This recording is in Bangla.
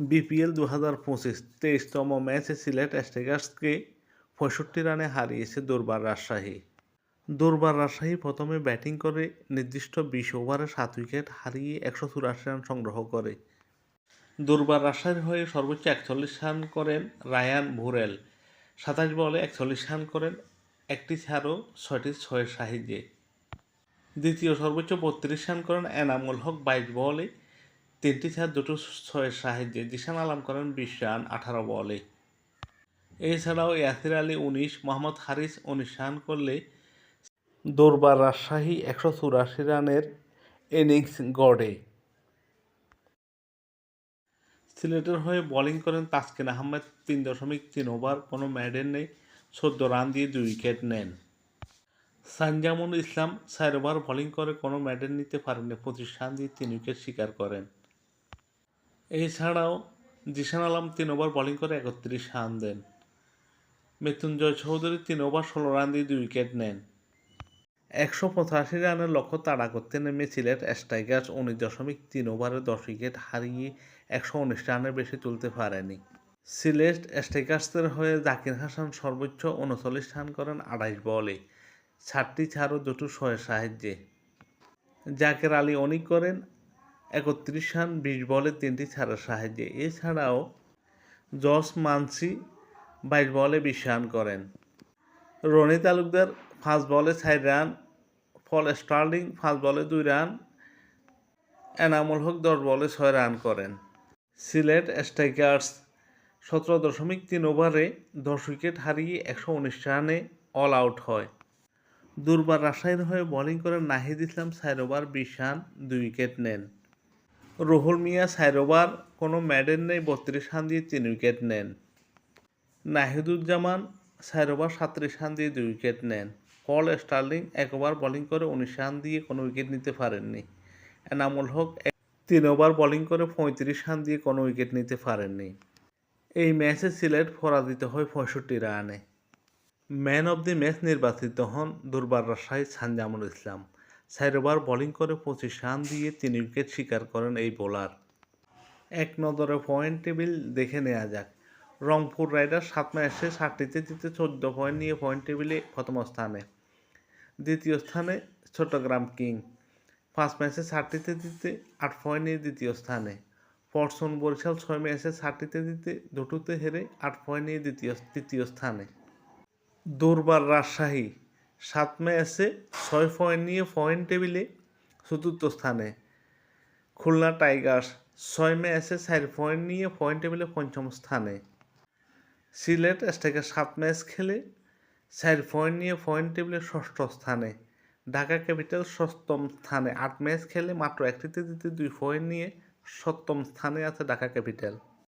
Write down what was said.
বিপিএল 2025 23তম ম্যাচে সিলেট স্ট্রাইকার্সকে ৬৫ রানে হারিয়েছে দুর্বার রাজশাহী। দুর্বার রাজশাহী প্রথমে ব্যাটিং করে নির্দিষ্ট ২০ ওভারে ৭ উইকেট হারিয়ে ১৮৪ রান সংগ্রহ করে। দুর্বার রাজশাহীর হয়ে সর্বোচ্চ ৪১ রান করেন রায়ান ভুরেল, ২৭ বলে ৪১ রান করেন, একটি ছাড়ও ৬টি ছয়ের সাহায্যে। দ্বিতীয় সর্বোচ্চ ৩২ রান করেন এনামুল হক ২২ বলে, ৩টি ছাড়, ২টো ছয়ের সাহায্যে। জিশান আলম করেন ২০ রান ১৮ বলে। এছাড়াও ইয়াসির আলী ১৯, মোহাম্মদ হারিস ১৯ রান করলে দুর্বার রাজশাহী ১৮৪ রানের ইনিংস গড়ে। সিলেটের হয়ে বোলিং করেন তাসকিন আহমেদ ৩.৩ ওভার, কোনো মেডেন নেই, ১৪ রান দিয়ে ২ উইকেট নেন। সানজামুল ইসলাম ৪ ওভার বোলিং করে কোনো মেডেন নিতে পারেননি, ২৫ রান দিয়ে ৩ উইকেট শিকার করেন। এছাড়াও জিশান আলম ৩ ওভার বোলিং করে ৩১ রান দেন। মৃত্যুঞ্জয় চৌধুরী ৩ ওভার ১৬ রান দিয়ে ২ উইকেট নেন। ১৮৫ রানের লক্ষ্য তাড়া করতে নেমে সিলেট স্ট্রাইকার্স ১৯.৩ ওভারে ১০ উইকেট হারিয়ে ১১৯ রানের বেশি তুলতে পারেনি। সিলেট স্ট্রাইকার্সের হয়ে জাকির হাসান সর্বোচ্চ ৩৯ রান করেন ২৮ বলে, ৬০টি ছাড় ও ২টো ছয়ের সাহায্যে। জাকের আলী অনিক করেন ৩১ রান ২০ বলে ৩টি ছাড়ের সাহায্যে। এছাড়াও জস মানসি ২২ বলে ২০ রান করেন। রনি তালুকদার ৫ বলে ৪ রান, পল স্টার্লিং ৫ বলে ২ রান, এনামুল হক ১০ বলে ৬ রান করেন। সিলেট স্ট্রাইকার্স ১৭.৩ ওভারে ১০ উইকেট হারিয়ে ১১৯ রানে অল আউট হয়। দুর্বার রাজশাহীর হয়ে বোলিং করেন Nahid Islam ৪ over ২০ run ২ wicket নেন। রুহুল মিয়া ৪ ওভার, কোনো মেডেন নেই, ৩২ রান দিয়ে ৩ উইকেট নেন। নাহিদুজ্জামান ৪ ওভার ৩৭ রান দিয়ে ২ উইকেট নেন। পল স্টার্লিং ১ ওভার বোলিং করে ১৯ রান দিয়ে কোনো উইকেট নিতে পারেননি। এনামুল হক ৩ ওভার বোলিং করে ৩৫ রান দিয়ে কোনো উইকেট নিতে পারেননি। এই ম্যাচে সিলেট পরাজিত হয় ৬৫ রানে। ম্যান অব দি ম্যাচ নির্বাচিত হন দুর্বার রাজশাহীর সানজামুল ইসলাম। ৪ ওভার বোলিং করে ২৫ রান দিয়ে ৩ উইকেট শিকার করেন এই বোলার। এক নজরে পয়েন্ট টেবিল দেখে নেওয়া যাক। রংপুর রাইডার্স ৭ ম্যাচে ৭টিতে জিতে ১৪ পয়েন্ট নিয়ে পয়েন্ট টেবিলে প্রথম স্থানে। দ্বিতীয় স্থানে চট্টগ্রাম কিং ৫ ম্যাচে ৭টিতে জিতে ৮ পয়েন্ট নিয়ে দ্বিতীয় স্থানে। ফরচুন বরিশাল ৬ ম্যাচে ৭টিতে জিতে ২টোতে হেরে ৮ পয়েন্ট নিয়ে তৃতীয় স্থানে। দুর্বার রাজশাহী ৭ ম্যাচে ৬ পয়েন্ট নিয়ে পয়েন্ট টেবিলে চতুর্থ স্থানে। খুলনা টাইগার্স ৬ ম্যাচে ৪ পয়েন্ট নিয়ে পয়েন্ট টেবিলে পঞ্চম স্থানে। সিলেট স্ট্রাইকার্স ৭ ম্যাচ খেলে ৪ পয়েন্ট নিয়ে পয়েন্ট টেবিলে ষষ্ঠ স্থানে। ঢাকা ক্যাপিটাল সপ্তম স্থানে, ৮ ম্যাচ খেলে মাত্র একটিতে জিতে ২ পয়েন্ট নিয়ে সপ্তম স্থানে আছে ঢাকা ক্যাপিটাল।